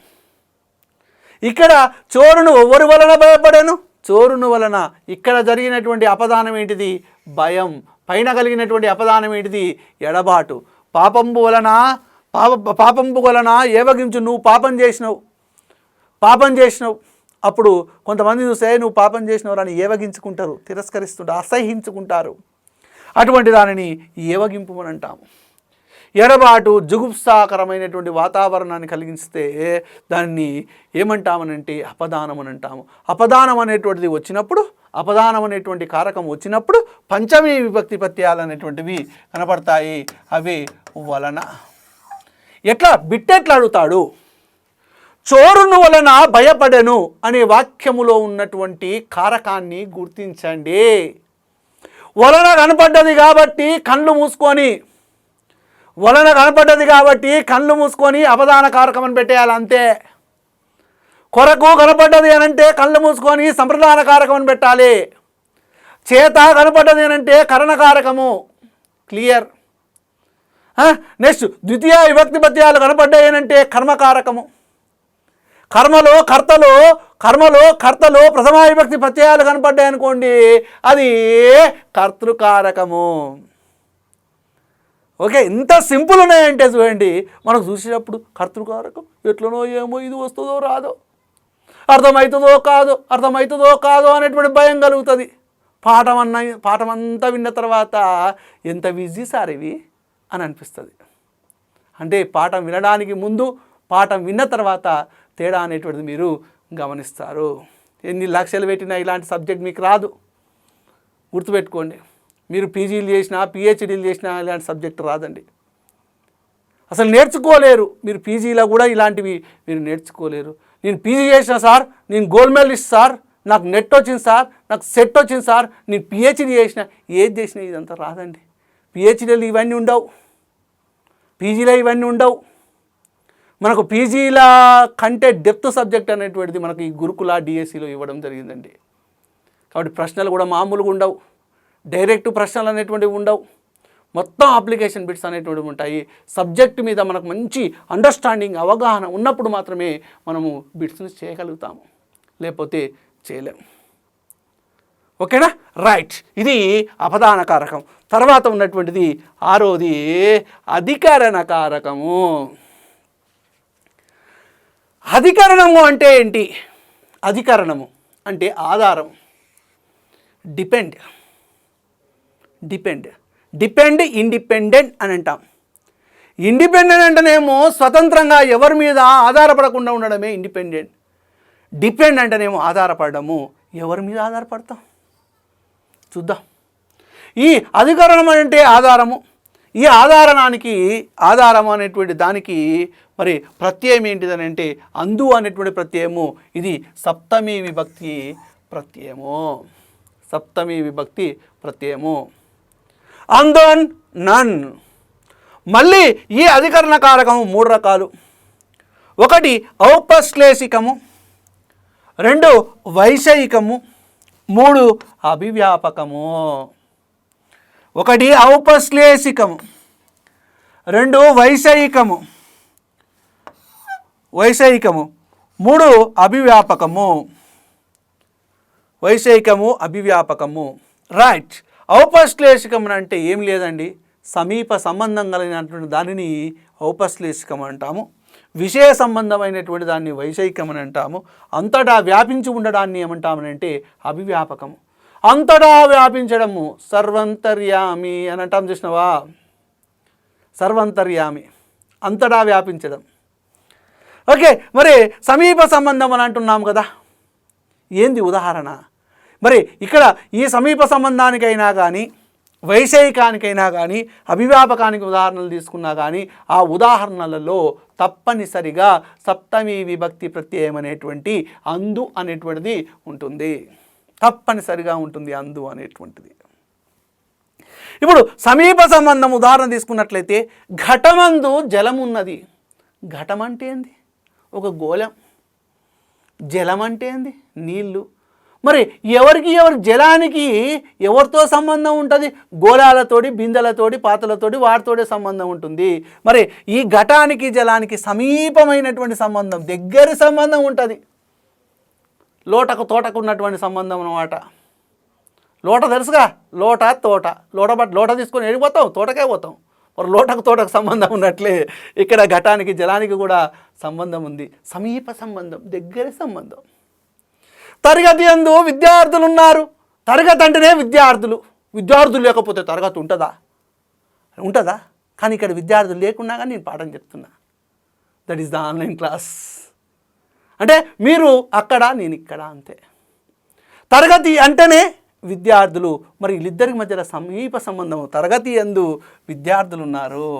ఇక్కడ చోరును ఎవరి వలన భయపడను? చోరును వలన. ఇక్కడ జరిగినటువంటి అపదానం ఏంటిది? భయం. పైన కలిగినటువంటి అపదానం ఏంటిది? ఎడబాటు. పాపంబు వలన, పాపంబు వలన ఏవగించు. నువ్వు పాపం చేసినావు. అప్పుడు కొంతమంది చూస్తే నువ్వు పాపం చేసినవు అని ఏవగించుకుంటారు, తిరస్కరిస్తుంటారు, అసహించుకుంటారు. అటువంటి దానిని ఏవగింపు అని అంటాము. ఎడబాటు జుగుప్సాకరమైనటువంటి వాతావరణాన్ని కలిగిస్తే దాన్ని ఏమంటామనంటే అపదానం అని అంటాము. అపదానం అనేటువంటిది వచ్చినప్పుడు, అపదానం అనేటువంటి కారకం వచ్చినప్పుడు పంచమీ విభక్తి ప్రత్యయాలు అనేటువంటివి కనపడతాయి. అవి వలన. ఎట్లా బిట్టెట్లా అడుగుతాడు? చోరును వలన భయపడెను అనే వాక్యములో ఉన్నటువంటి కారకాన్ని గుర్తించండి. వలన కనపడ్డది కాబట్టి కళ్ళు మూసుకొని, వలన కనపడ్డది కాబట్టి కళ్ళు మూసుకొని అపదాన కారకం అని పెట్టేయాలి అంతే. కొరకు కనపడ్డది అని అంటే కళ్ళు మూసుకొని సంప్రదాన కారకం అని పెట్టాలి. చేత కనపడ్డది అని అంటే కరణకారకము. క్లియర్? నెక్స్ట్, ద్వితీయ విభక్తి ప్రత్యయాలు కనపడ్డాయి అని అంటే కర్మకారకము. కర్మలో కర్తలు ప్రథమా విభక్తి ప్రత్యయాలు కనపడ్డాయి అనుకోండి, అది కర్తృకారకము. ఓకే, ఇంత సింపుల్ ఉన్నాయంటే చూడండి. మనకు చూసేటప్పుడు కర్తృకారకం ఎట్లనో ఏమో, ఇది వస్తుందో రాదో, అర్థమవుతుందో కాదో అనేటువంటి భయం కలుగుతుంది. పాఠం అంతా విన్న తర్వాత ఎంత బిజీ సార్ ఇవి అని అనిపిస్తుంది. అంటే పాఠం వినడానికి ముందు, పాఠం విన్న తర్వాత తేడా అనేటువంటిది మీరు గమనిస్తారు. ఎన్ని లక్షలు పెట్టినా ఇలాంటి సబ్జెక్ట్ మీకు రాదు, గుర్తుపెట్టుకోండి. మీరు పీజీలు చేసినా, పిహెచ్డీలు చేసినా ఇలాంటి సబ్జెక్ట్ రాదండి. అసలు నేర్చుకోలేరు. మీరు పీజీలో కూడా ఇలాంటివి మీరు నేర్చుకోలేరు. నేను పీజీ చేసిన సార్, నేను గోల్డ్ మెడలిస్ట్ సార్, నాకు నెట్ వచ్చింది సార్, నాకు సెట్ వచ్చింది సార్, నేను పిహెచ్డీ చేసిన, ఏది చేసినా ఇదంతా రాదండి. పిహెచ్డీలు ఇవన్నీ ఉండవు, పీజీలో ఇవన్నీ ఉండవు. మనకు పీజీల కంటే డెప్త్ సబ్జెక్ట్ అనేటువంటిది మనకు ఈ గురుకుల డిఎస్సిలో ఇవ్వడం జరిగిందండి. కాబట్టి ప్రశ్నలు కూడా మామూలుగా ఉండవు, డైరెక్ట్ ప్రశ్నలు అనేటువంటివి ఉండవు, మొత్తం అప్లికేషన్ బిట్స్ అనేటువంటివి ఉంటాయి. సబ్జెక్ట్ మీద మనకు మంచి అండర్స్టాండింగ్, అవగాహన ఉన్నప్పుడు మాత్రమే మనము బిట్స్ని చేయగలుగుతాము, లేకపోతే చేయలేము. ఓకేనా? రైట్. ఇది అపదాన కారకం. తర్వాత ఉన్నటువంటిది ఆరోది అధికరణ కారకము. అధికరణము అంటే ఏంటి? అధికరణము అంటే ఆధారం. డిపెండ్, ఇండిపెండెంట్ అని అంటాం. ఇండిపెండెంట్ అంటేనేమో స్వతంత్రంగా ఎవరి మీద ఆధారపడకుండా ఉండడమే ఇండిపెండెంట్. డిపెండ్ అంటేనేమో ఆధారపడము. ఎవరి మీద ఆధారపడతాం చూద్దాం. ఈ అధికరణం అంటే ఆధారము. ఈ ఆధారము అనేటువంటి దానికి మరి ప్రత్యయం ఏంటిదని అంటే అందు అనేటువంటి ప్రత్యయము. ఇది సప్తమీ విభక్తి ప్రత్యయము. అందన్, నన్. మళ్ళీ ఈ అధికరణ కారకము 3 రకాలు. 1 ఔపశ్లేషికము, 2 వైషయికము, 3 అభివ్యాపకము. 1 ఔపశ్లేషికము, 2 వైషయికము, 3 అభివ్యాపకము. రైట్. ఔపశ్లేషికం అంటే ఏం లేదండి, సమీప సంబంధం కలిగినటువంటి దానిని ఔపశ్లేషికం అంటాము. విషయ సంబంధమైనటువంటి దాన్ని వైషయికం అని అంటాము. అంతటా వ్యాపించి ఉండడాన్ని ఏమంటామనంటే అభివ్యాపకము. అంతటా వ్యాపించడము సర్వంతర్యామి అని అంటాం, చూసినావా? సర్వంతర్యామి, అంతటా వ్యాపించడం. ఓకే, మరి సమీప సంబంధం అని అంటున్నాం కదా, ఏంది ఉదాహరణ? మరి ఇక్కడ ఈ సమీప సంబంధానికైనా కానీ, వైషయికానికైనా కానీ, అభివ్యాపకానికి ఉదాహరణలు తీసుకున్నా కానీ ఆ ఉదాహరణలలో తప్పనిసరిగా సప్తమీ విభక్తి ప్రత్యయం అనేటువంటి అందు అనేటువంటిది ఉంటుంది. తప్పనిసరిగా ఉంటుంది అందు అనేటువంటిది. ఇప్పుడు సమీప సంబంధం ఉదాహరణ తీసుకున్నట్లయితే ఘటమందు జలం ఉన్నది. ఘటం అంటే ఏంది? ఒక గోళం. జలం అంటే ఏంది? నీళ్ళు. మరి ఎవరికి జలానికి ఎవరితో సంబంధం ఉంటుంది? గోళాలతోటి, బిందెలతోటి, పాత్రలతోటి, వాటితోటి సంబంధం ఉంటుంది. మరి ఈ ఘటానికి జలానికి సమీపమైనటువంటి సంబంధం, దగ్గరి సంబంధం ఉంటుంది. లోటకు తోటకు ఉన్నటువంటి సంబంధం అన్నమాట. లోట తెలుసుగా, లోట తోట. లోట తీసుకొని వెళ్ళిపోతాం, తోటకే పోతాం. మరి లోటకు తోటకు సంబంధం ఉన్నట్లే ఇక్కడ ఘటానికి జలానికి కూడా సంబంధం ఉంది. సమీప సంబంధం, దగ్గర సంబంధం. తరగతి యందు విద్యార్థులు ఉన్నారు. తరగతి అంటేనే విద్యార్థులు లేకపోతే తరగతి ఉంటుందా? కానీ ఇక్కడ విద్యార్థులు లేకున్నా కానీ నేను పాఠం చెప్తున్నా. That is the online class. అంటే మీరు అక్కడ, నేను ఇక్కడ, అంతే. తరగతి అంటేనే విద్యార్థులు. మరి వీళ్ళిద్దరికి మధ్యలో సమీప సంబంధం. తరగతి యందు విద్యార్థులు ఉన్నారు.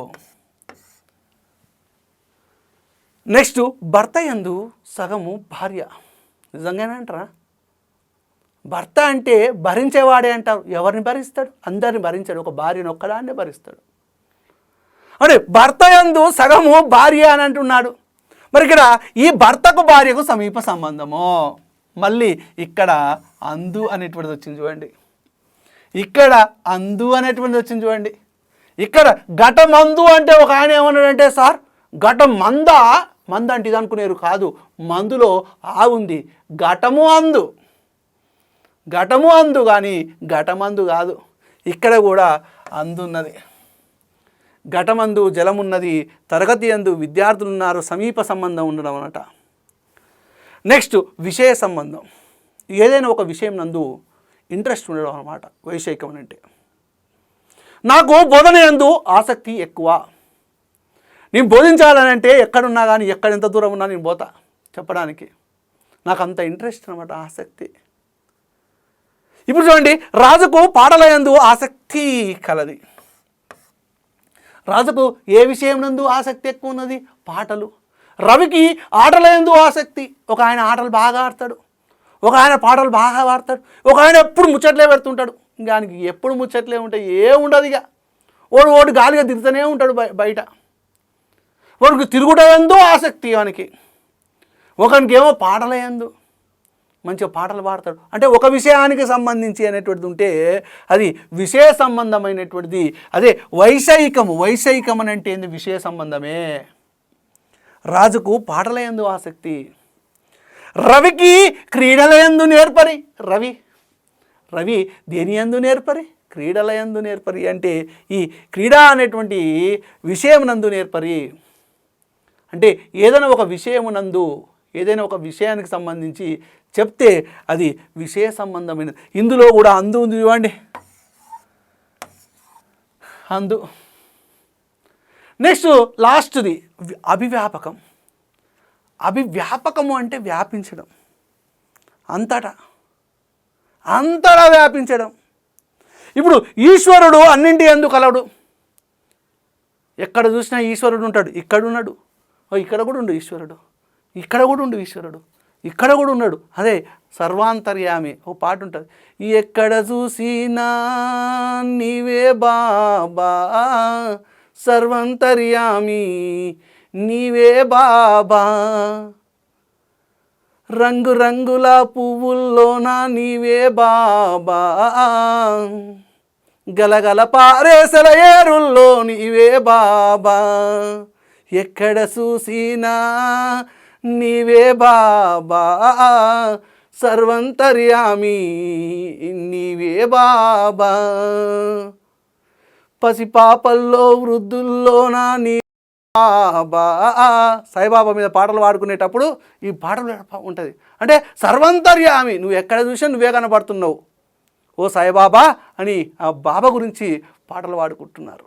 నెక్స్ట్, భర్త యందు సగము భార్య. నిజంగానే అంటారా? భర్త అంటే భరించేవాడే అంటారు. ఎవరిని భరిస్తాడు? అందరిని భరించాడు. ఒక భార్యను ఒక్కదాన్నే భరిస్తాడు. అంటే భర్త యందు సగము భార్య అని అంటున్నాడు. మరి ఇక్కడ ఈ భర్తకు భార్యకు సమీప సంబంధము. మళ్ళీ ఇక్కడ అందు అనేటువంటిది వచ్చింది చూడండి. ఇక్కడ ఘటమందు అంటే ఒక ఆయన ఏమన్నాడంటే, సార్ ఘటం మంద అంటే ఇది అనుకునేరు కాదు, మందులో ఆ ఉంది. ఘటము అందు కానీ ఘటమందు కాదు. ఇక్కడ కూడా అందున్నది. ఘటమందు జలమున్నది. తరగతి యందు విద్యార్థులు ఉన్నారు. సమీప సంబంధం ఉండడం అన్నమాట. నెక్స్ట్, విషయ సంబంధం. ఏదైనా ఒక విషయం నందు ఇంట్రెస్ట్ ఉండడం అన్నమాట. వైషయికం అంటే నాకు బోధన యందు ఆసక్తి ఎక్కువ. నేను బోధించాలని అంటే ఎక్కడున్నా కానీ, ఎంత దూరం ఉన్నా నేను పోతా చెప్పడానికి. నాకు అంత ఇంట్రెస్ట్ అన్నమాట, ఆసక్తి. ఇప్పుడు చూడండి, రాజుకు పాటల యందు ఆసక్తి కలది. రాజుకు ఏ విషయం నందు ఆసక్తి ఎక్కువ ఉన్నది? పాటలు. రవికి ఆటల యందు ఆసక్తి. ఒక ఆయన ఆటలు బాగా ఆడతాడు, ఒక ఆయన పాటలు బాగా పాడతాడు, ఒక ఆయన ఎప్పుడు ముచ్చట్లే పెడుతుంటాడు. దానికి ఎప్పుడు ముచ్చట్లే ఉంటాయి, ఏముండదు. ఇక ఓడు గాలిగా తిరుగుతూనే ఉంటాడు బయట. వాడికి తిరుగుట యందు ఆసక్తి. ఒకనికి ఏమో పాటల యందు మంచిగా పాటలు పాడతాడు. అంటే ఒక విషయానికి సంబంధించి అనేటువంటిది ఉంటే అది విషయ సంబంధమైనటువంటిది. అదే వైషయికం అని అంటే ఏంది? విషయ సంబంధమే. రాజుకు పాటల యందు ఆసక్తి. రవికి క్రీడల యందు నేర్పరి. రవి దేని యందు నేర్పరి? క్రీడల యందు నేర్పరి. అంటే ఈ క్రీడ అనేటువంటి విషయమునందు నేర్పరి. అంటే ఏదైనా ఒక విషయమునందు, ఏదైనా ఒక విషయానికి సంబంధించి చెప్తే అది విషయ సంబంధమైనది. ఇందులో కూడా అందు ఉంది చూడండి, అందు. నెక్స్ట్, లాస్ట్ది అభివ్యాపకం. అభివ్యాపకము అంటే వ్యాపించడం, అంతటా వ్యాపించడం. ఇప్పుడు ఈశ్వరుడు అన్నింటి యందు కలడు. ఎక్కడ చూసినా ఈశ్వరుడు ఉంటాడు. ఇక్కడున్నాడు, ఇక్కడ కూడా ఉండు ఈశ్వరుడు, ఇక్కడ కూడా ఉండు ఈశ్వరుడు, ఇక్కడ కూడా ఉన్నాడు. అదే సర్వాంతర్యామి. ఓ పాట ఉంటుంది, ఎక్కడ చూసినా నీవే బాబా, సర్వాంతర్యామి నీవే బాబా, రంగురంగుల పువ్వుల్లోన నీవే బాబా, గలగల పారేసల ఏరుల్లో నీవే బాబా, ఎక్కడ చూసినా నీవే బాబా, సర్వంతర్యామి నీవే బాబా, పసిపాపల్లో వృద్ధుల్లోన నీ బాబా. సాయిబాబా మీద పాటలు పాడుకునేటప్పుడు ఈ పాటలు ఉంటుంది. అంటే సర్వంతర్యామి, నువ్వు ఎక్కడ చూసినా నువ్వే కనపడుతున్నావు ఓ సాయిబాబా అని ఆ బాబా గురించి పాటలు పాడుకుంటున్నారు.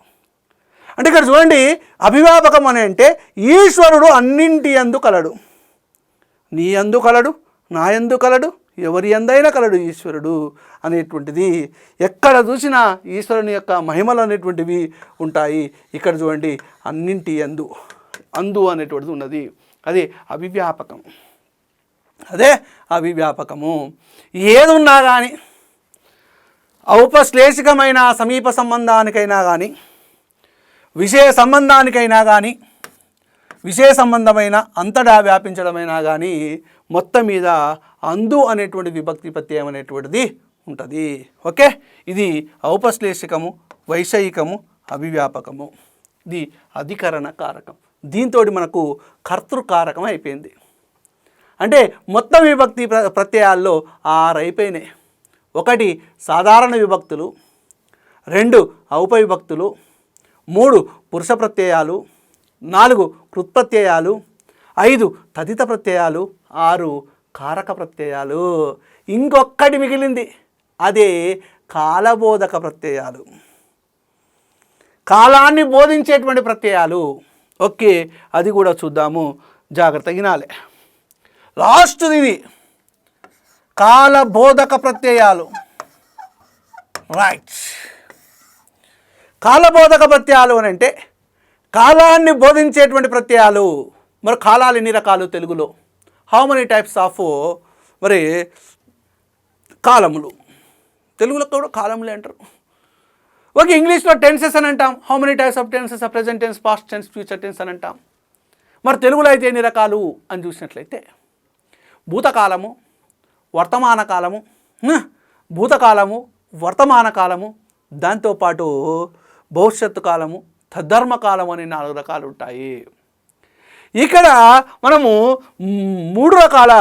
అంటే ఇక్కడ చూడండి, అభివ్యాపకం అని అంటే ఈశ్వరుడు అన్నింటి యందు కలడు. నీ యందు కలడు, నా యందు కలడు, ఎవరి యందైనా కలడు ఈశ్వరుడు అనేటువంటిది. ఎక్కడ చూసినా ఈశ్వరుని యొక్క మహిమలు అనేటువంటివి ఉంటాయి. ఇక్కడ చూడండి, అన్నింటి యందు అందు అనేటువంటిది ఉన్నది. అదే అభివ్యాపకం. అదే అభివ్యాపకము. ఏది ఉన్నా కానీ ఔపశ్లేషికమైన సమీప సంబంధానికైనా కానీ, విషయ సంబంధానికైనా కానీ, విషయ సంబంధమైన అంతటా వ్యాపించడమైనా కానీ మొత్తం మీద అందు అనేటువంటి విభక్తి ప్రత్యయం అనేటువంటిది ఉంటుంది. ఓకే, ఇది ఔపశ్లేషికము, వైషయికము, అభివ్యాపకము. ఇది అధికరణ కారకం. దీంతో మనకు కర్తృకారకం అయిపోయింది. అంటే మొత్తం విభక్తి ప్రత్యయాల్లో 6 అయిపోయినాయి. 1 సాధారణ విభక్తులు, 2 ఔపవిభక్తులు, 3 పురుష ప్రత్యయాలు, 4 కృత్ప్రత్యయాలు, 5 తదిత ప్రత్యయాలు, 6 కారక ప్రత్యయాలు. ఇంకొక్కటి మిగిలింది, అదే కాలబోధక ప్రత్యయాలు, కాలాన్ని బోధించేటువంటి ప్రత్యయాలు. ఓకే, అది కూడా చూద్దాము, జాగ్రత్తగా వినాలి. లాస్ట్ది ఇది కాలబోధక ప్రత్యయాలు. రైట్, కాలబోధక ప్రత్యయాలు అని అంటే కాలాన్ని బోధించేటువంటి ప్రత్యయాలు. మరి కాలాలు ఎన్ని రకాలు తెలుగులో? హౌ మెనీ టైప్స్ ఆఫ్ మరి కాలములు? తెలుగులో కూడా కాలములే అంటారు. ఓకే, ఇంగ్లీష్లో టెన్సెస్ అని అంటాం. How many types of tenses? Present tense, past tense, future tense అని అంటాం. మరి తెలుగులో అయితే ఎన్ని రకాలు అని చూసినట్లయితే భూతకాలము, వర్తమాన కాలము, భూతకాలము, వర్తమాన కాలము, దాంతోపాటు భవిష్యత్తు కాలము, తద్ధర్మకాలం అని 4 రకాలు ఉంటాయి. ఇక్కడ మనము 3 రకాల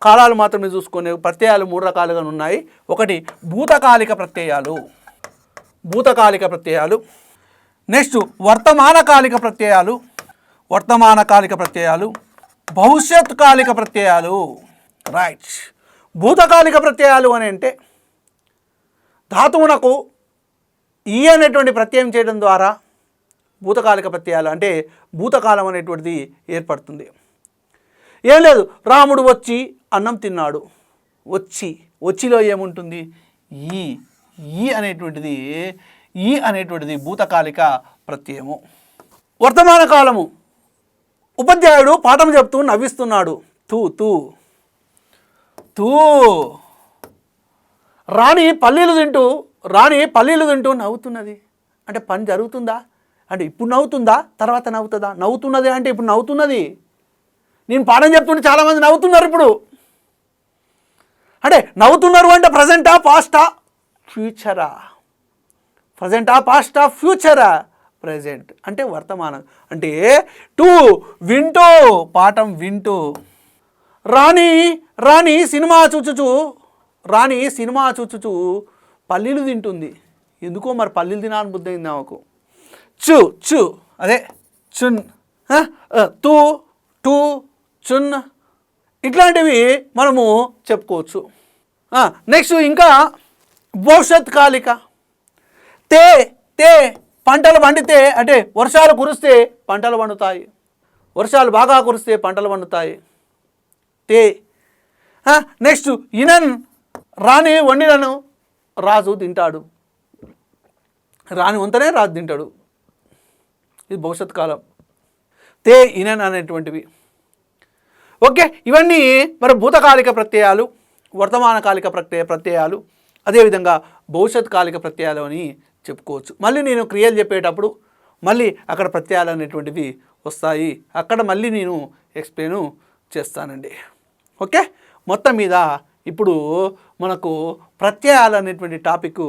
కాలాలు మాత్రమే చూసుకునే ప్రత్యయాలు 3 రకాలుగా ఉన్నాయి. 1 భూతకాలిక ప్రత్యయాలు, భూతకాలిక ప్రత్యయాలు. నెక్స్ట్ వర్తమానకాలిక ప్రత్యయాలు, వర్తమానకాలిక ప్రత్యయాలు, భవిష్యత్ కాలిక ప్రత్యయాలు. రైట్, భూతకాలిక ప్రత్యయాలు అని అంటే ధాతువునకు ఈ అనేటువంటి ప్రత్యయం చేయడం ద్వారా భూతకాలిక ప్రత్యయాలు అంటే భూతకాలం అనేటువంటిది ఏర్పడుతుంది. ఏం లేదు, రాముడు వచ్చి అన్నం తిన్నాడు. వచ్చిలో ఏముంటుంది? ఈ అనేటువంటిది భూతకాలిక ప్రత్యయము. వర్తమాన కాలము, ఉపాధ్యాయుడు పాఠం చెప్తూ నవ్విస్తున్నాడు. తూ. రాణి పల్లీలు తింటూ నవ్వుతున్నది. అంటే పని జరుగుతుందా? అంటే ఇప్పుడు నవ్వుతుందా, తర్వాత నవ్వుతుందా? నవ్వుతున్నది అంటే ఇప్పుడు నవ్వుతున్నది. నేను పాఠం చెప్తుంటే చాలామంది నవ్వుతున్నారు ఇప్పుడు. అంటే నవ్వుతున్నారు అంటే ప్రజెంటా, పాస్టా, ఫ్యూచరా? ప్రజెంటా, పాస్టా, ఫ్యూచరా? ప్రజెంట్. అంటే వర్తమానం. అంటే వింటూ, పాఠం వింటూ. రాణి సినిమా చూచుచు పల్లీలు తింటుంది. ఎందుకో మరి పల్లీలు తినాలని బుద్ధి అయింది ఆమెకు. చు అదే చున్, టూ చున్, ఇట్లాంటివి మనము చెప్పుకోవచ్చు. నెక్స్ట్ ఇంకా భవిష్యత్ కాలిక. తే పంటలు పండితే అంటే వర్షాలు కురిస్తే పంటలు పండుతాయి. వర్షాలు బాగా కురిస్తే పంటలు పండుతాయి. తే. నెక్స్ట్ ఇనన్, రాణి వండినను రాజు తింటాడు. రాణి వంతనే రాజు తింటాడు. ఇది భవిష్యత్ కాలం. తే, ఇనన్ అనేటువంటివి. ఓకే, ఇవన్నీ మరి భూతకాలిక ప్రత్యయాలు, వర్తమానకాలిక ప్రత్యయాలు, అదేవిధంగా భవిష్యత్ కాలిక ప్రత్యయాలు అని చెప్పుకోవచ్చు. మళ్ళీ నేను క్రియలు చెప్పేటప్పుడు మళ్ళీ అక్కడ ప్రత్యయాలు అనేటువంటివి వస్తాయి. అక్కడ మళ్ళీ నేను ఎక్స్ప్లెయిన్ చేస్తానండి. ఓకే, మొత్తం మీద ఇప్పుడు మనకు ప్రత్యయాలు అనేటువంటి టాపిక్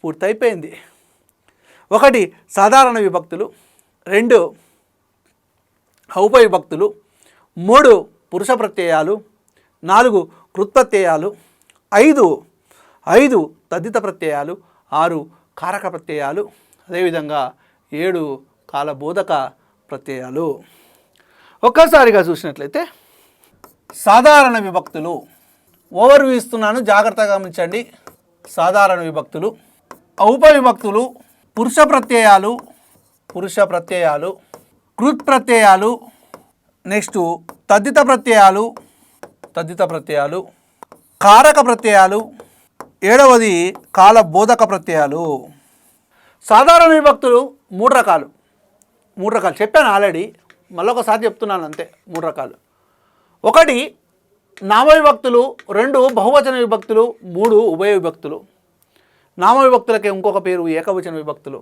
పూర్తయిపోయింది. 1 సాధారణ విభక్తులు, 2 ఔపవిభక్తులు, 3 పురుష ప్రత్యయాలు, 4 కృత్ప్రత్యయాలు, 5 తద్ధిత ప్రత్యయాలు, 6 కారక ప్రత్యయాలు, అదేవిధంగా 7 కాలబోధక ప్రత్యయాలు. ఒక్కసారిగా చూసినట్లయితే సాధారణ విభక్తులు ఓవర్వ్యూ ఇస్తున్నాను, జాగ్రత్తగా గమనించండి. సాధారణ విభక్తులు, ఔపవిభక్తులు, పురుష ప్రత్యయాలు, కృత్ప్రత్యయాలు, నెక్స్ట్ తద్ధిత ప్రత్యయాలు, కారక ప్రత్యయాలు, 7వది కాలబోధక ప్రత్యయాలు. సాధారణ విభక్తులు 3 రకాలు చెప్పాను ఆల్రెడీ, మళ్ళీ ఒకసారి చెప్తున్నాను అంతే. 3 రకాలు. 1 నామ విభక్తులు, 2 బహువచన విభక్తులు, 3 ఉభయ విభక్తులు. నామ విభక్తులకే ఇంకొక పేరు ఏకవచన విభక్తులు.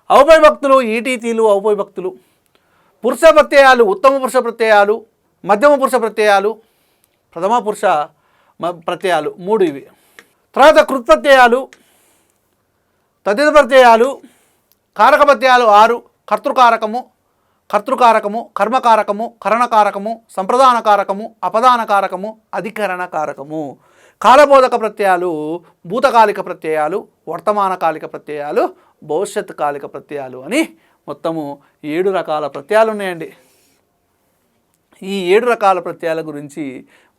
ఔపవిభక్తులు ఈటీతీలు ఔపవిభక్తులు. పురుష ప్రత్యయాలు ఉత్తమ పురుష ప్రత్యయాలు, మధ్యమ పురుష ప్రత్యయాలు, ప్రథమ పురుష ప్రత్యయాలు 3 ఇవి. తర్వాత కృత్ప్రత్యయాలు, తద్ధిత ప్రత్యయాలు, కారక ప్రత్యయాలు 6. కర్తృకారకము, కర్తృకారకము, కర్మకారకము, కరణకారకము, సంప్రదాన కారకము, అపదాన కారకము, అధికరణ కారకము. కాలబోధక ప్రత్యయాలు భూతకాలిక ప్రత్యయాలు, వర్తమానకాలిక ప్రత్యయాలు, భవిష్యత్ కాలిక ప్రత్యయాలు అని మొత్తము 7 రకాల ప్రత్యయాలు ఉన్నాయండి. ఈ 7 రకాల ప్రత్యయాల గురించి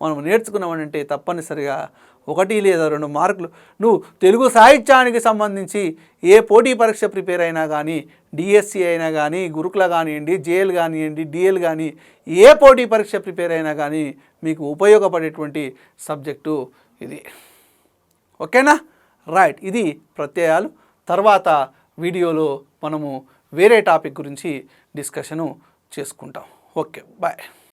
మనం నేర్చుకున్నామంటే తప్పనిసరిగా 1 లేదా 2 మార్కులు. నువ్వు తెలుగు సాహిత్యానికి సంబంధించి ఏ పోటీ పరీక్ష ప్రిపేర్ అయినా కానీ, డిఎస్సి అయినా కానీ, గురుకుల కానివ్వండి, జేఎల్ కానివ్వండి, డిఎల్ కానీ, ఏ పోటీ పరీక్ష ప్రిపేర్ అయినా కానీ మీకు ఉపయోగపడేటువంటి సబ్జెక్టు ఇది. ఓకేనా? రైట్, ఇది ప్రత్యయాలు. తర్వాత వీడియోలో మనము వేరే టాపిక్ గురించి డిస్కషను చేసుకుంటాం. Okay, bye.